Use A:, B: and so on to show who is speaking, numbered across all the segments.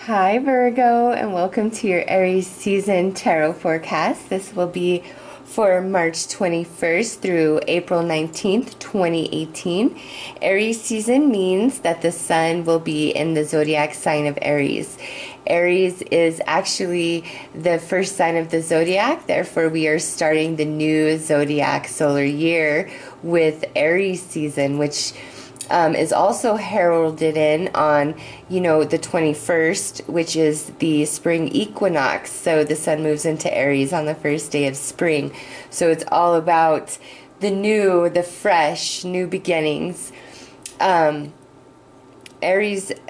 A: Hi Virgo, and welcome to your Aries season tarot forecast. This will be for March 21st through April 19th, 2018. Aries season means that the sun will be in the zodiac sign of Aries. Aries is actually the first sign of the zodiac, therefore we are starting the new zodiac solar year with Aries season, which is also heralded in on, the 21st, which is the spring equinox. So the sun moves into Aries on the first day of spring. So it's all about the new, the fresh, new beginnings. Aries,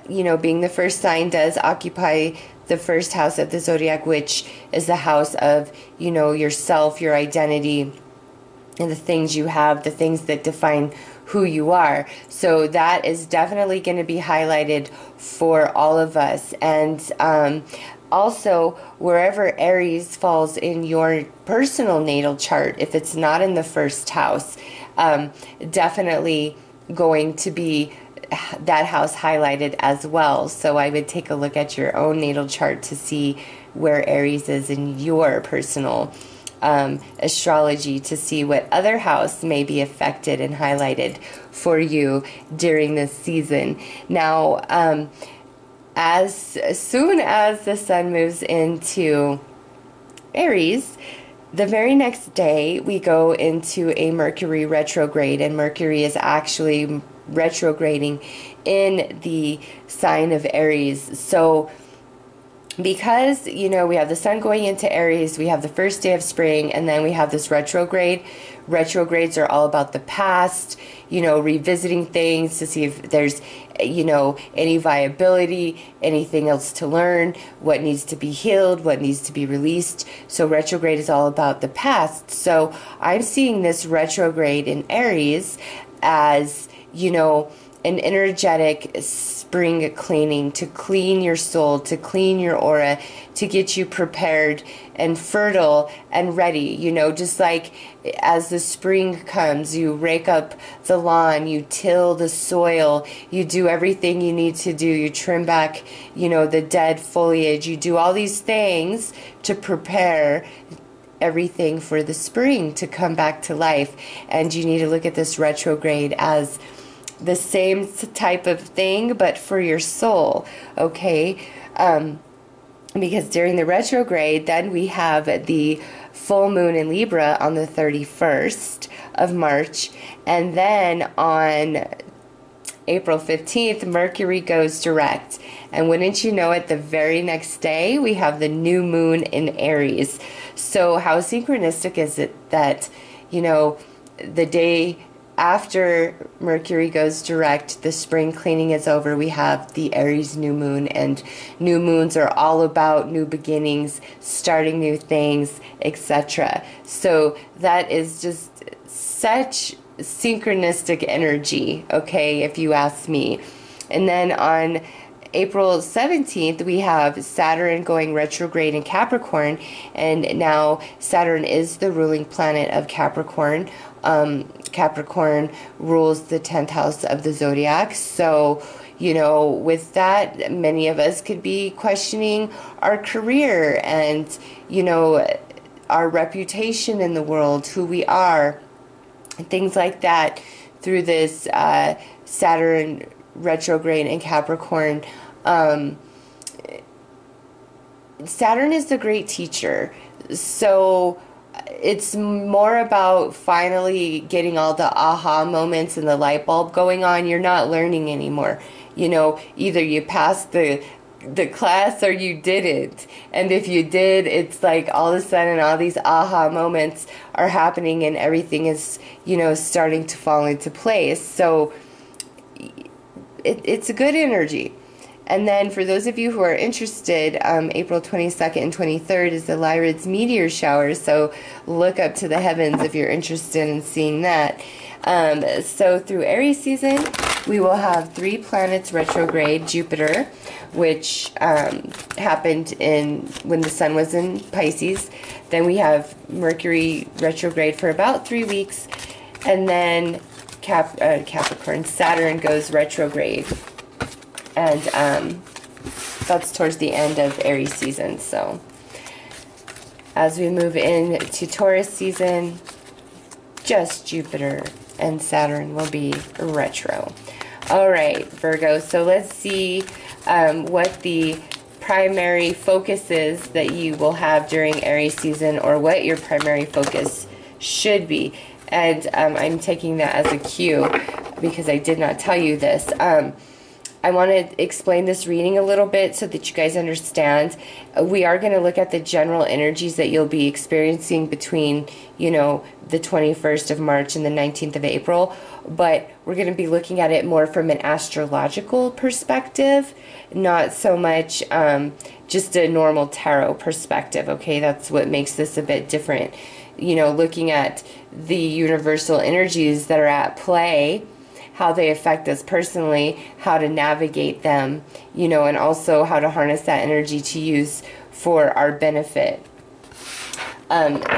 A: being the first sign, does occupy the first house of the zodiac, which is the house of, yourself, your identity, and the things you have, the things that define who you are. So that is definitely going to be highlighted for all of us. And also, wherever Aries falls in your personal natal chart, if it's not in the first house, definitely going to be that house highlighted as well. So I would take a look at your own natal chart to see where Aries is in your personal astrology, to see what other house may be affected and highlighted for you during this season. Now, as soon as the sun moves into Aries, the very next day we go into a Mercury retrograde, and Mercury is actually retrograding in the sign of Aries. So because, we have the sun going into Aries, we have the first day of spring, and then we have this retrograde. Retrogrades are all about the past, revisiting things to see if there's, any viability, anything else to learn, what needs to be healed, what needs to be released. So retrograde is all about the past. So I'm seeing this retrograde in Aries as, an energetic spring cleaning, to clean your soul, to clean your aura, to get you prepared and fertile and ready. Just like as the spring comes, you rake up the lawn, you till the soil, you do everything you need to do, you trim back, the dead foliage, you do all these things to prepare everything for the spring to come back to life. And you need to look at this retrograde as the same type of thing, but for your soul, okay? Because during the retrograde, then we have the full moon in Libra on the 31st of March, and then on April 15th, Mercury goes direct. And wouldn't you know it, the very next day, we have the new moon in Aries. So how synchronistic is it that, the day after Mercury goes direct, the spring cleaning is over, we have the Aries new moon, and new moons are all about new beginnings, starting new things, etc. So that is just such synchronistic energy, okay, if you ask me. And then on April 17th, we have Saturn going retrograde in Capricorn, and now Saturn is the ruling planet of Capricorn. Capricorn rules the 10th house of the zodiac. So, with that, many of us could be questioning our career and, our reputation in the world, who we are, and things like that through this Saturn retrograde in Capricorn. Saturn is the great teacher. So it's more about finally getting all the aha moments and the light bulb going on. You're not learning anymore. Either you passed the class or you didn't. And if you did, it's like all of a sudden all these aha moments are happening and everything is, starting to fall into place. So it's a good energy. And then for those of you who are interested, April 22nd and 23rd is the Lyrids meteor shower. So look up to the heavens if you're interested in seeing that. So through Aries season, we will have 3 planets retrograde. Jupiter, which happened when the sun was in Pisces. Then we have Mercury retrograde for about 3 weeks. And then Capricorn, Saturn goes retrograde. And that's towards the end of Aries season. So as we move into Taurus season, just Jupiter and Saturn will be retro. All right, Virgo, so let's see what the primary focus is that you will have during Aries season, or what your primary focus should be. And I'm taking that as a cue because I did not tell you this. I want to explain this reading a little bit so that you guys understand. We are going to look at the general energies that you'll be experiencing between, you know, the 21st of March and the 19th of April. But we're going to be looking at it more from an astrological perspective, not so much just a normal tarot perspective, okay? That's what makes this a bit different. You know, looking at the universal energies that are at play, how they affect us personally, how to navigate them, you know, and also how to harness that energy to use for our benefit.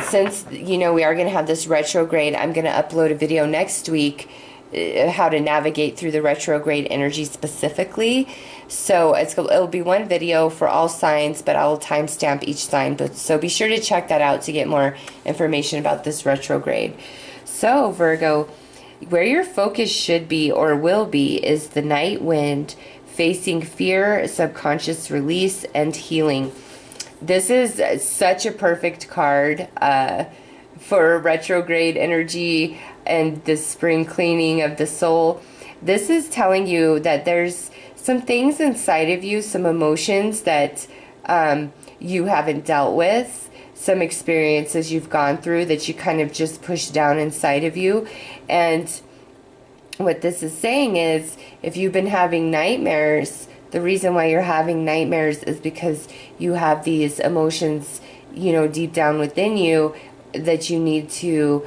A: Since, you know, we are going to have this retrograde, I'm going to upload a video next week how to navigate through the retrograde energy specifically. So it'll be one video for all signs, but I'll timestamp each sign. So be sure to check that out to get more information about this retrograde. So Virgo, where your focus should be or will be is the night wind, facing fear, subconscious release, and healing. This is such a perfect card for retrograde energy and the spring cleaning of the soul. This is telling you that there's some things inside of you, some emotions that you haven't dealt with, some experiences you've gone through that you kind of just push down inside of you. And what this is saying is, if you've been having nightmares, the reason why you're having nightmares is because you have these emotions, you know, deep down within you that you need to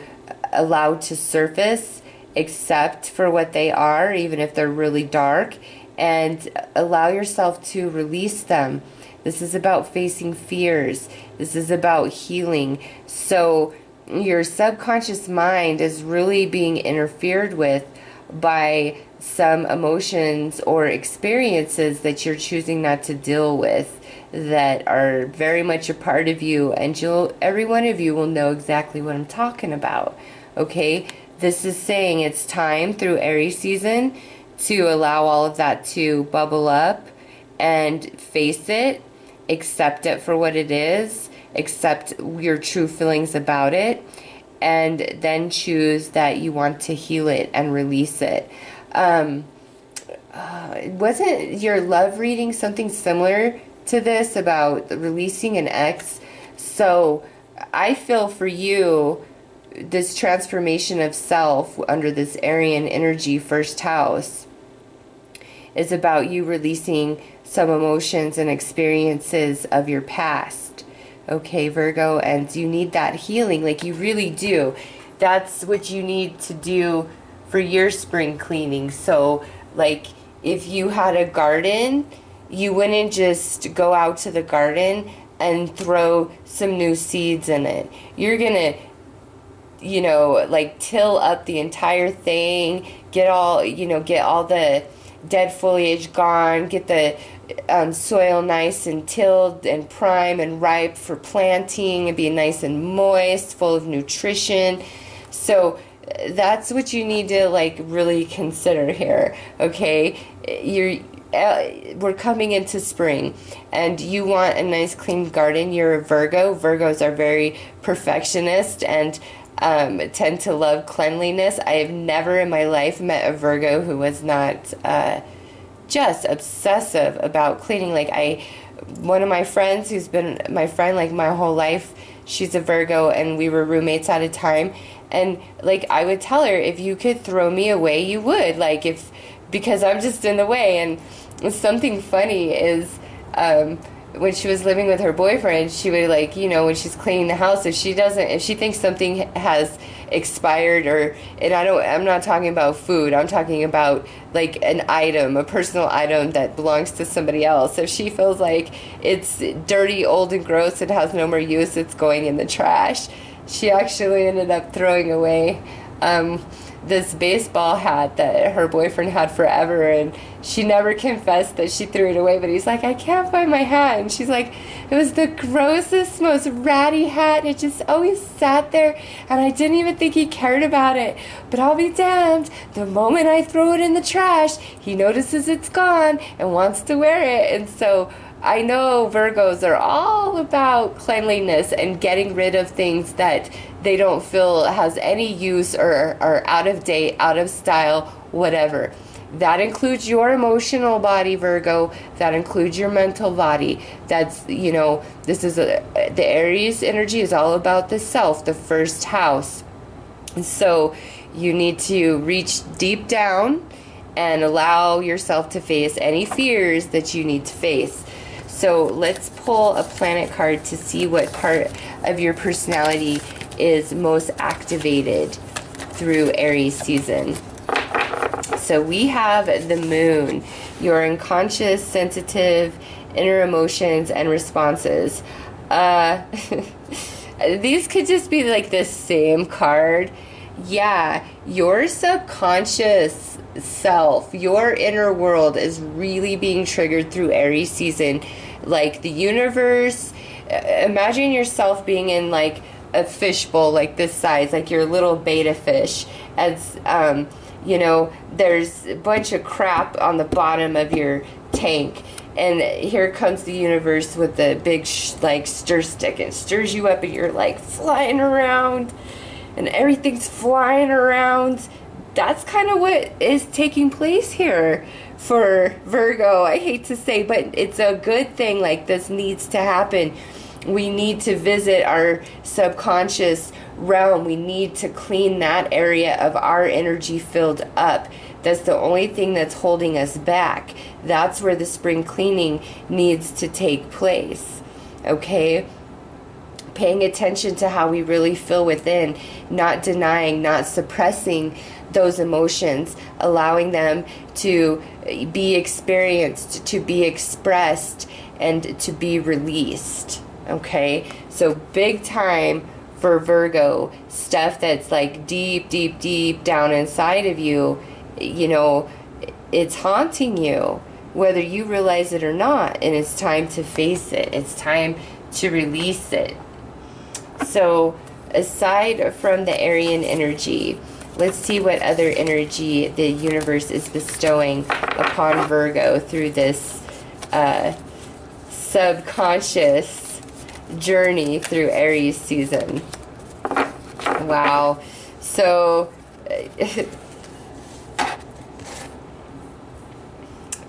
A: allow to surface, accept for what they are, even if they're really dark, and allow yourself to release them. This is about facing fears. This is about healing. So your subconscious mind is really being interfered with by some emotions or experiences that you're choosing not to deal with, that are very much a part of you, and every one of you will know exactly what I'm talking about. Okay, this is saying it's time through Aries season to allow all of that to bubble up and face it, accept it for what it is, accept your true feelings about it, and then choose that you want to heal it and release it. Wasn't your love reading something similar to this about releasing an ex? So I feel for you, this transformation of self under this Aryan energy first house is about you releasing some emotions and experiences of your past. Okay, Virgo, and you need that healing, like you really do. That's what you need to do for your spring cleaning. So, like, if you had a garden, you wouldn't just go out to the garden and throw some new seeds in it. You're gonna, you know, like till up the entire thing, get all the dead foliage gone, get the soil nice and tilled and prime and ripe for planting, and be nice and moist, full of nutrition. So that's what you need to like really consider here. Okay, we're coming into spring and you want a nice clean garden. You're a Virgo. Virgos are very perfectionist and tend to love cleanliness. I have never in my life met a Virgo who was not just obsessive about cleaning. Like one of my friends who's been my friend like my whole life, she's a Virgo, and we were roommates at a time, and like I would tell her, if you could throw me away, you would, like, because I'm just in the way. And something funny is when she was living with her boyfriend, she would, like, you know, when she's cleaning the house, if she thinks something has expired, and I'm not talking about food, I'm talking about like an item, a personal item that belongs to somebody else. If she feels like it's dirty, old, and gross, it has no more use, it's going in the trash. She actually ended up throwing away this baseball hat that her boyfriend had forever, and she never confessed that she threw it away, but he's like, I can't find my hat, and she's like, it was the grossest, most ratty hat, and it just always sat there, and I didn't even think he cared about it, but I'll be damned, the moment I throw it in the trash, he notices it's gone and wants to wear it. And so I know Virgos are all about cleanliness and getting rid of things that they don't feel has any use or are out of date, out of style, whatever. That includes your emotional body, Virgo. That includes your mental body. That's, you know, this is the Aries energy is all about the self, the first house. And so you need to reach deep down and allow yourself to face any fears that you need to face. So let's pull a planet card to see what part of your personality is most activated through Aries season. So we have the moon, your unconscious, sensitive, inner emotions and responses. These could just be like the same card. Yeah, your subconscious self, your inner world is really being triggered through Aries season. Like the universe, imagine yourself being in like a fishbowl like this size, like your little beta fish. As you know, there's a bunch of crap on the bottom of your tank, and here comes the universe with the big like stir stick, and stirs you up, and you're like flying around, and everything's flying around. That's kind of what is taking place here for Virgo. I hate to say, but it's a good thing. Like, this needs to happen. We need to visit our subconscious realm. We need to clean that area of our energy field up. That's the only thing that's holding us back. That's where the spring cleaning needs to take place. Okay? Paying attention to how we really feel within, not denying, not suppressing those emotions, allowing them to be experienced, to be expressed, and to be released. Okay? So big time for Virgo, stuff that's like deep, deep, deep down inside of you, you know, it's haunting you, whether you realize it or not, and it's time to face it. It's time to release it. So aside from the Aryan energy, let's see what other energy the universe is bestowing upon Virgo through this subconscious journey through Aries season. Wow. So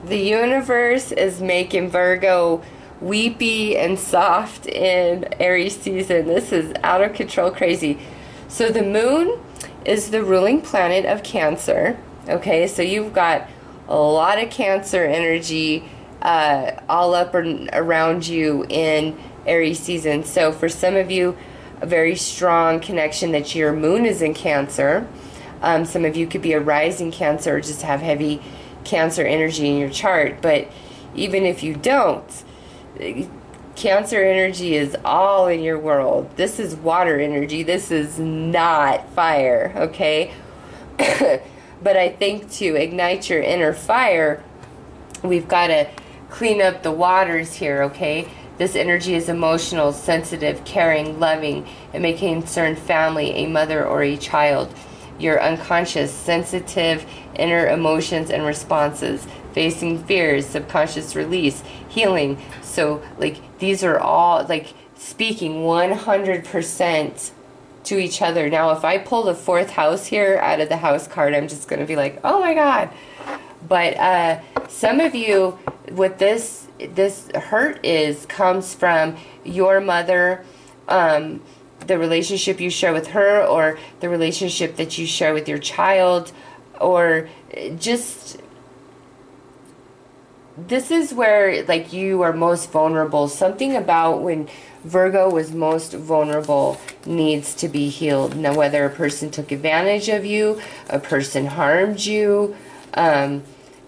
A: the universe is making Virgo weepy and soft in Aries season. This is out of control crazy. So the moon is the ruling planet of Cancer. Okay, so you've got a lot of Cancer energy all up and around you in Aries season. So for some of you, a very strong connection that your moon is in Cancer. Some of you could be a rising Cancer or just have heavy Cancer energy in your chart. But even if you don't, Cancer energy is all in your world. This is water energy. This is not fire, okay? But I think to ignite your inner fire, we've got to clean up the waters here, okay? This energy is emotional, sensitive, caring, loving. It may concern family, a mother, or a child. Your unconscious, sensitive, inner emotions and responses, facing fears, subconscious release, healing. So, like, these are all, like, speaking 100% to each other. Now, if I pull the fourth house here out of the house card, I'm just going to be like, oh my God. But some of you, what this hurt comes from your mother, the relationship you share with her, or the relationship that you share with your child, or just, this is where, like, you are most vulnerable. Something about when Virgo was most vulnerable needs to be healed. Now, whether a person took advantage of you, a person harmed you,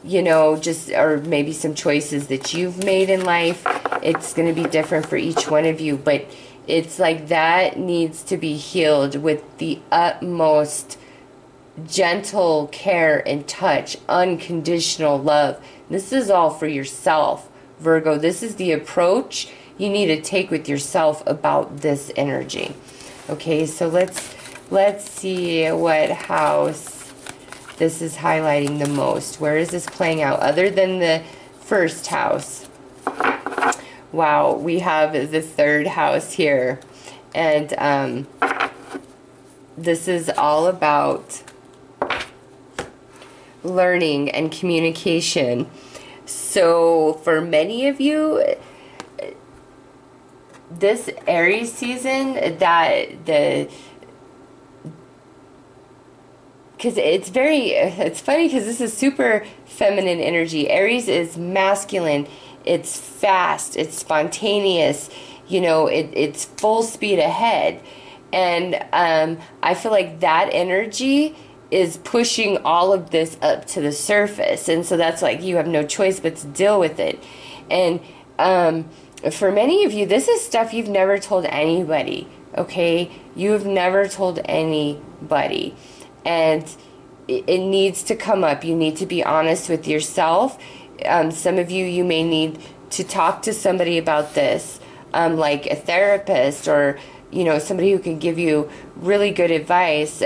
A: you know, just, or maybe some choices that you've made in life, it's going to be different for each one of you, but it's like that needs to be healed with the utmost gentle care and touch, unconditional love. This is all for yourself, Virgo. This is the approach you need to take with yourself about this energy. Okay, so let's see what house this is highlighting the most. Where is this playing out other than the first house? Wow, we have the third house here. And this is all about learning and communication. So for many of you, this Aries season, because it's funny because this is super feminine energy. Aries is masculine. It's fast. It's spontaneous. You know, it's full speed ahead. And I feel like that energy is pushing all of this up to the surface. And so that's like you have no choice but to deal with it. And for many of you, this is stuff you've never told anybody, okay? You've never told anybody. And it needs to come up. You need to be honest with yourself. Some of you may need to talk to somebody about this, like a therapist or, you know, somebody who can give you really good advice.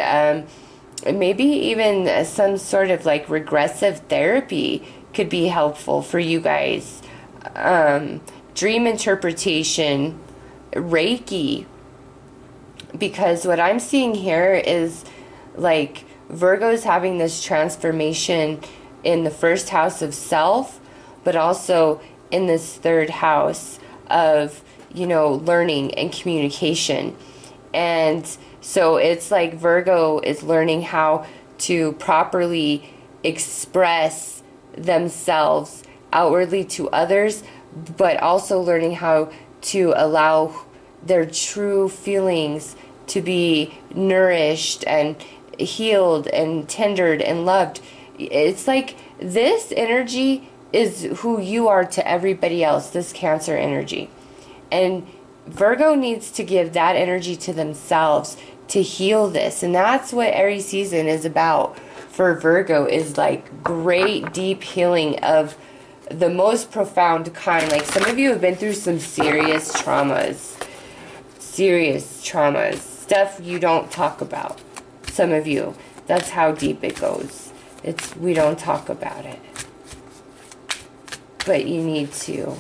A: Maybe even some sort of like regressive therapy could be helpful for you guys. Dream interpretation, Reiki. Because what I'm seeing here is like Virgo's having this transformation in the first house of self, but also in this third house of, you know, learning and communication. And so it's like Virgo is learning how to properly express themselves outwardly to others, but also learning how to allow their true feelings to be nourished and healed and tendered and loved. It's like this energy is who you are to everybody else, this Cancer energy. And Virgo needs to give that energy to themselves to heal this. And that's what Aries season is about for Virgo, is like great deep healing of the most profound kind. Like some of you have been through some serious traumas, stuff you don't talk about. Some of you, that's how deep it goes. We don't talk about it, but you need to.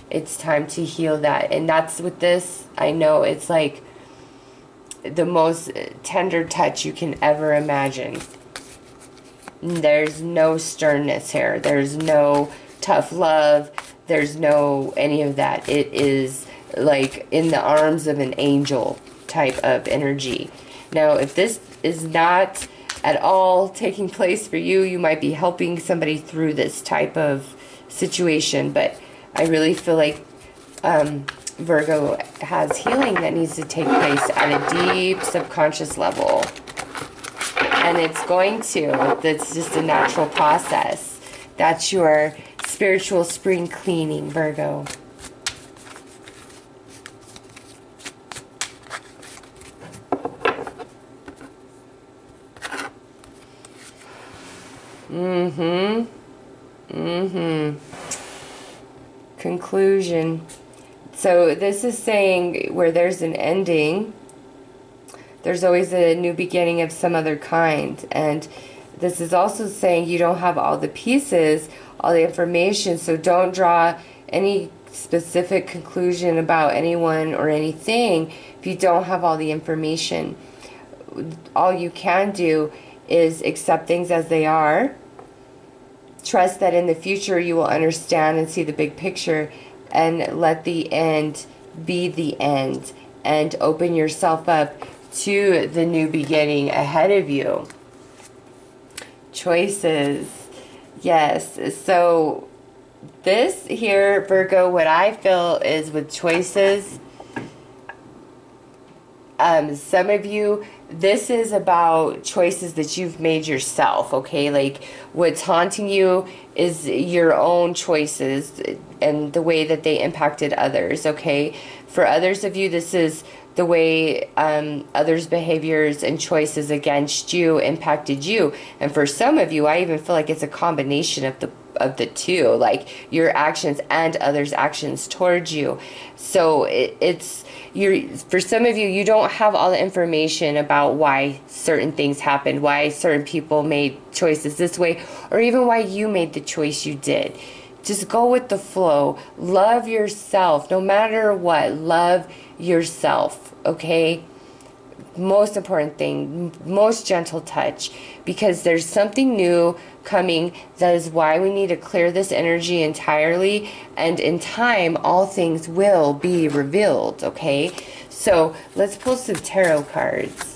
A: It's time to heal that. And that's with this, I know it's like the most tender touch you can ever imagine. There's no sternness here. There's no tough love. There's no any of that. It is like in the arms of an angel type of energy. Now, if this is not at all taking place for you, you might be helping somebody through this type of situation. But I really feel like Virgo has healing that needs to take place at a deep subconscious level. And it's going to. That's just a natural process. That's your spiritual spring cleaning, Virgo. Conclusion. So this is saying where there's an ending, there's always a new beginning of some other kind. And this is also saying you don't have all the pieces, all the information, so don't draw any specific conclusion about anyone or anything if you don't have all the information. All you can do is accept things as they are. Trust that in the future you will understand and see the big picture, and let the end be the end, and open yourself up to the new beginning ahead of you. Choices. Yes. So this here, Virgo, what I feel is with choices, some of you, this is about choices that you've made yourself, okay? Like what's haunting you is your own choices and the way that they impacted others, okay? For others of you, this is the way others' behaviors and choices against you impacted you. And for some of you, I even feel like it's a combination of the two, like your actions and others' actions towards you. So for some of you, you don't have all the information about why certain things happened, why certain people made choices this way, or even why you made the choice you did. Just go with the flow. Love yourself no matter what. Love yourself, okay? Most important thing, most gentle touch, because there's something new coming. That is why we need to clear this energy entirely, and in time all things will be revealed, okay? So let's pull some tarot cards.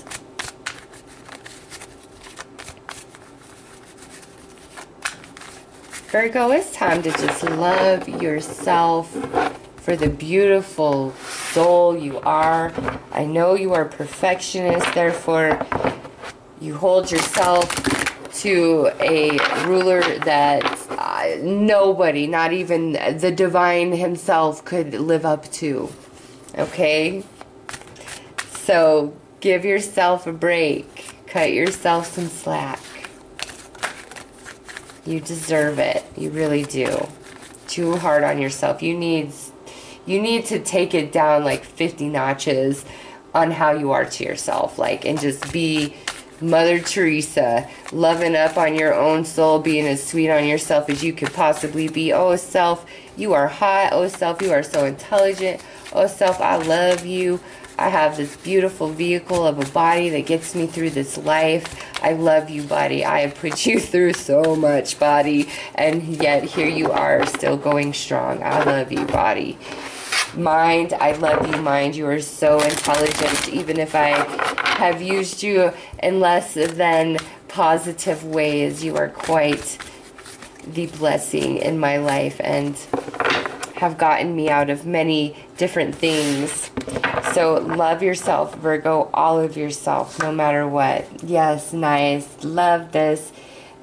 A: Virgo, it's time to just love yourself for the beautiful soul you are. I know you are a perfectionist, therefore you hold yourself to a ruler that nobody, not even the divine himself, could live up to. Okay? So give yourself a break. Cut yourself some slack. You deserve it. You really do. Too hard on yourself. You need to take it down like 50 notches on how you are to yourself. Like, and just be Mother Teresa, loving up on your own soul, being as sweet on yourself as you could possibly be. Oh, self, you are hot. Oh, self, you are so intelligent. Oh, self, I love you. I have this beautiful vehicle of a body that gets me through this life. I love you, body. I have put you through so much, body. And yet here you are still going strong. I love you, body. Mind, I love you, mind. You are so intelligent. Even if I have used you in less than positive ways, you are quite the blessing in my life and have gotten me out of many different things. So love yourself, Virgo, all of yourself, no matter what. Yes, nice. Love this.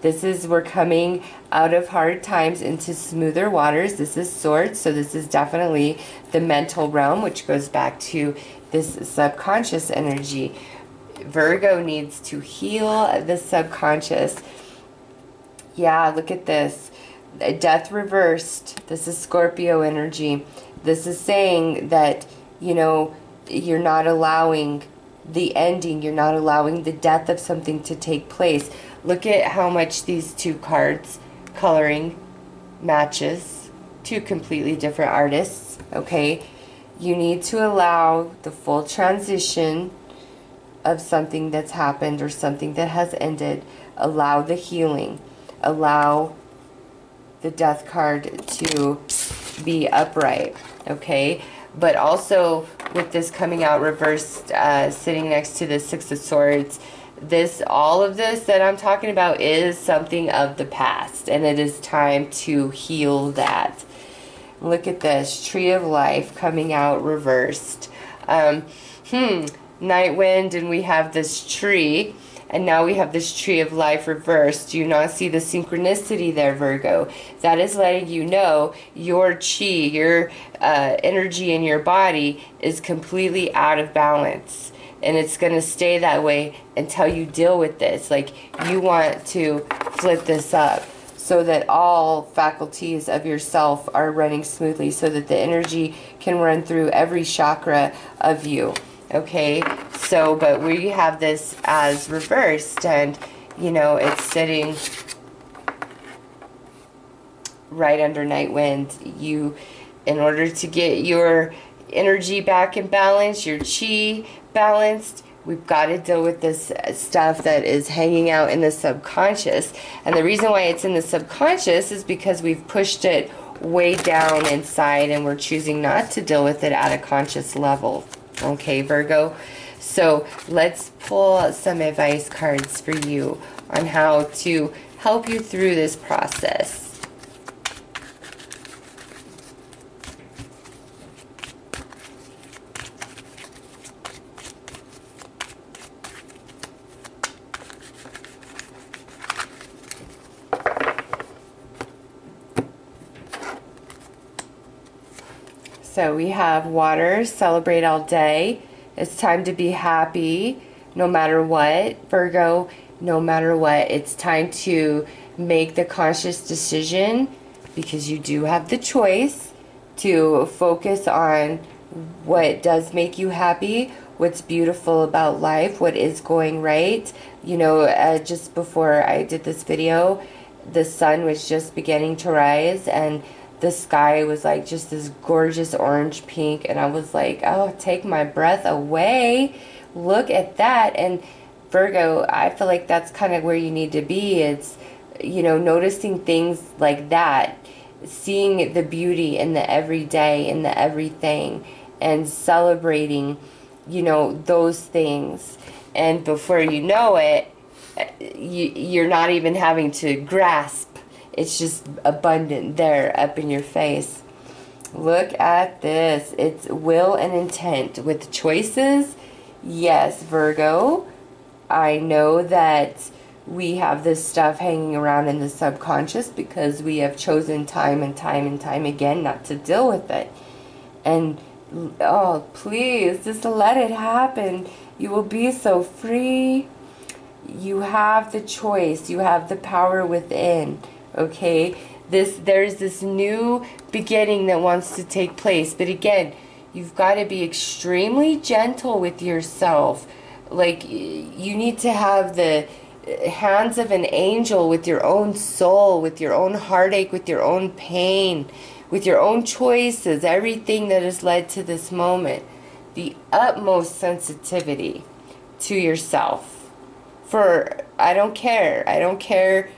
A: We're coming out of hard times into smoother waters. This is Swords, so this is definitely the mental realm, which goes back to this subconscious energy. Virgo needs to heal the subconscious. Yeah, look at this. Death reversed. This is Scorpio energy. This is saying that, you know, you're not allowing the ending. You're not allowing the death of something to take place. Look at how much these two cards coloring matches. Two completely different artists, okay? You need to allow the full transition of something that's happened or something that has ended. Allow the healing. Allow the death card to be upright, okay? But also with this coming out reversed, sitting next to the Six of Swords, all of this that I'm talking about is something of the past, and it is time to heal that. Look at this, Tree of Life coming out reversed. Night Wind, and we have this tree, and now we have this Tree of Life reversed. Do you not see the synchronicity there, Virgo? That is letting you know your chi, your energy in your body is completely out of balance. And it's going to stay that way until you deal with this. Like, you want to flip this up so that all faculties of yourself are running smoothly, so that the energy can run through every chakra of you. Okay, so, but we have this as reversed, and, you know, it's sitting right under Night Wind. You, in order to get your energy back in balance, your chi balanced, we've got to deal with this stuff that is hanging out in the subconscious. And the reason why it's in the subconscious is because we've pushed it way down inside, and we're choosing not to deal with it at a conscious level. Okay, Virgo? So let's pull some advice cards for you on how to help you through this process. So we have water, celebrate all day, It's time to be happy no matter what, Virgo, no matter what. It's time to make the conscious decision, because you do have the choice to focus on what does make you happy, what's beautiful about life, what is going right. You know, just before I did this video, the sun was just beginning to rise, and the sky was like just this gorgeous orange pink, and I was like, oh, take my breath away. Look at that. And Virgo, I feel like that's kind of where you need to be. It's, you know, noticing things like that, seeing the beauty in the everyday, in the everything, and celebrating, you know, those things. And before you know it, you're not even having to grasp. It's just abundant there up in your face. Look at this. It's will and intent with choices. Yes, Virgo, I know that we have this stuff hanging around in the subconscious because we have chosen time and time and time again not to deal with it. And oh, please, just let it happen. You will be so free. You have the choice. You have the power within. Okay? There's this new beginning that wants to take place. But again, you've got to be extremely gentle with yourself. Like, you need to have the hands of an angel with your own soul, with your own heartache, with your own pain, with your own choices, everything that has led to this moment. The utmost sensitivity to yourself. For, I don't care,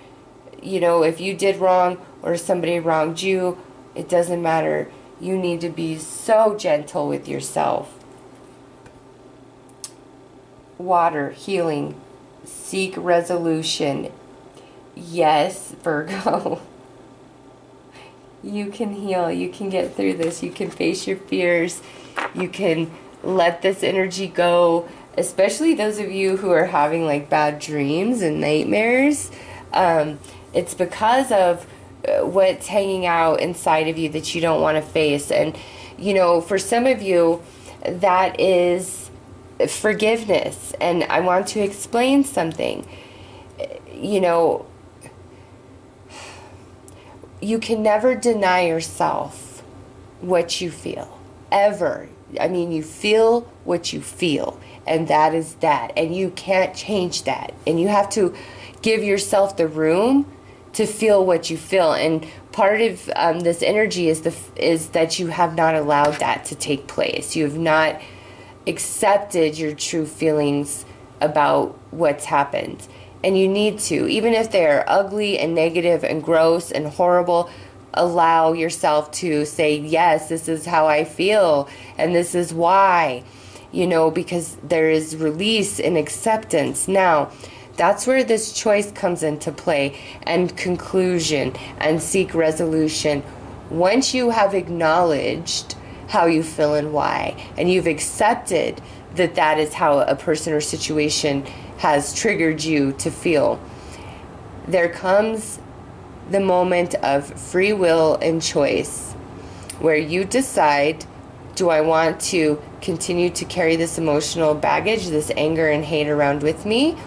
A: you know, if you did wrong or somebody wronged you, it doesn't matter. You need to be so gentle with yourself. Water, healing, seek resolution. Yes, Virgo. You can heal. You can get through this. You can face your fears. You can let this energy go. Especially those of you who are having like bad dreams and nightmares. It's because of what's hanging out inside of you that you don't want to face. And, you know, for some of you, that is forgiveness. And I want to explain something. You know, you can never deny yourself what you feel. Ever. I mean, you feel what you feel. And that is that. And you can't change that. And you have to give yourself the room to feel what you feel. And part of this energy is that you have not allowed that to take place. You have not accepted your true feelings about what's happened. And you need to, even if they are ugly and negative and gross and horrible, allow yourself to say, yes, this is how I feel, and this is why, you know, because there is release and acceptance. Now, that's where this choice comes into play, and conclusion, and seek resolution. Once you have acknowledged how you feel and why, and you've accepted that that is how a person or situation has triggered you to feel, there comes the moment of free will and choice, where you decide, do I want to continue to carry this emotional baggage, this anger and hate around with me,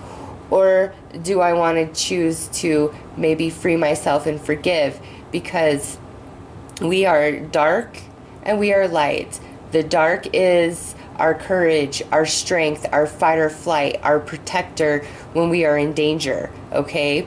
A: or do I want to choose to maybe free myself and forgive? Because we are dark and we are light. The dark is our courage, our strength, our fight or flight, our protector when we are in danger, okay?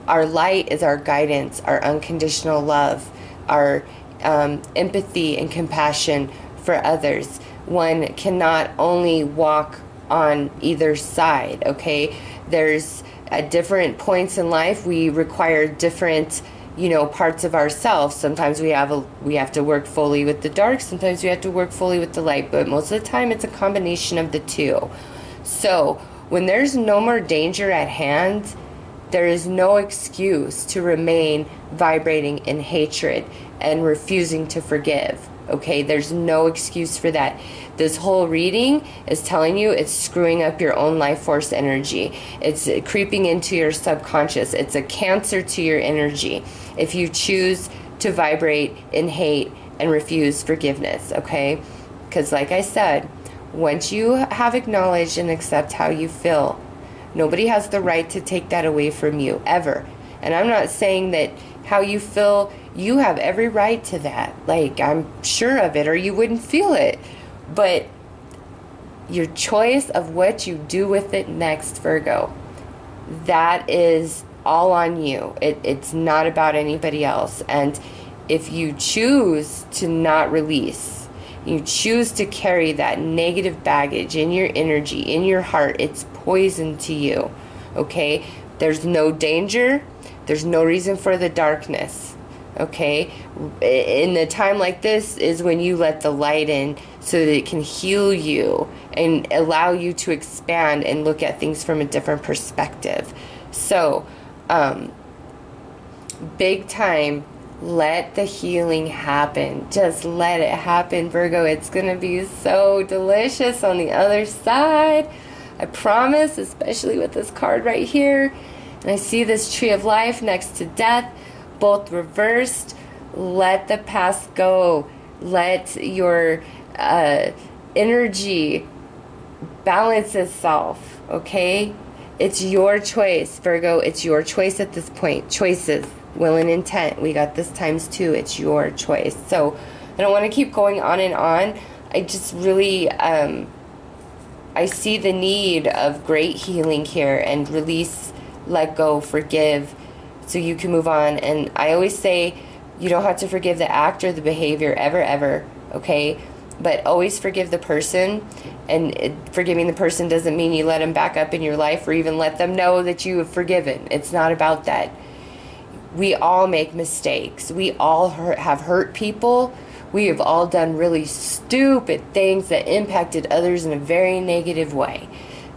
A: Our light is our guidance, our unconditional love, our empathy and compassion for others. One cannot only walk on either side, okay? There's at different points in life, we require different, you know, parts of ourselves. Sometimes we have to work fully with the dark, sometimes we have to work fully with the light, but most of the time it's a combination of the two. So when there's no more danger at hand, there is no excuse to remain vibrating in hatred and refusing to forgive. Okay, there's no excuse for that. This whole reading is telling you it's screwing up your own life force energy. It's creeping into your subconscious. It's a cancer to your energy if you choose to vibrate in hate and refuse forgiveness, okay? Because like I said, once you have acknowledged and accept how you feel, nobody has the right to take that away from you, ever. And I'm not saying that how you feel, you have every right to that. Like, I'm sure of it, or you wouldn't feel it. But your choice of what you do with it next, Virgo, that is all on you. It's not about anybody else. And if you choose to not release, you choose to carry that negative baggage in your energy, in your heart, it's poison to you. Okay? There's no danger. There's no reason for the darkness. Okay? In a time like this is when you let the light in so that it can heal you and allow you to expand and look at things from a different perspective. So, big time, let the healing happen. Just let it happen, Virgo. It's going to be so delicious on the other side. I promise, especially with this card right here. And I see this tree of life next to death, both reversed. Let the past go. Let your energy balance itself, okay? It's your choice, Virgo. It's your choice at this point. Choices, will and intent. We got this times 2. It's your choice. So I don't want to keep going on and on. I just really, I see the need of great healing here, and release, let go, forgive, so you can move on. And I always say, you don't have to forgive the act or the behavior ever, okay? But always forgive the person. And forgiving the person doesn't mean you let them back up in your life or even let them know that you have forgiven. It's not about that. We all make mistakes. We all have hurt people. We have all done really stupid things that impacted others in a very negative way.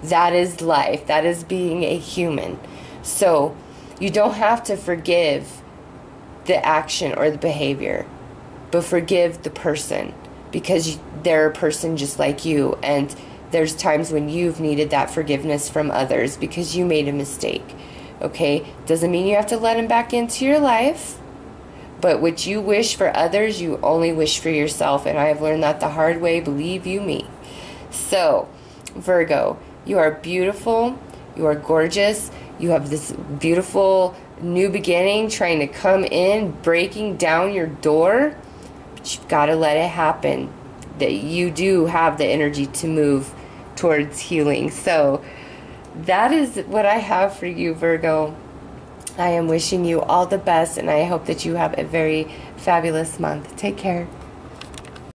A: That is life. That is being a human. So you don't have to forgive the action or the behavior, but forgive the person, because they're a person just like you, and there's times when you've needed that forgiveness from others because you made a mistake. Okay? Doesn't mean you have to let them back into your life, but what you wish for others, you only wish for yourself, and I have learned that the hard way, believe you me. So, Virgo, you are beautiful, you are gorgeous, you have this beautiful new beginning trying to come in, breaking down your door, but you've got to let it happen. That you do have the energy to move towards healing. So that is what I have for you, Virgo. I am wishing you all the best, and I hope that you have a very fabulous month. Take care.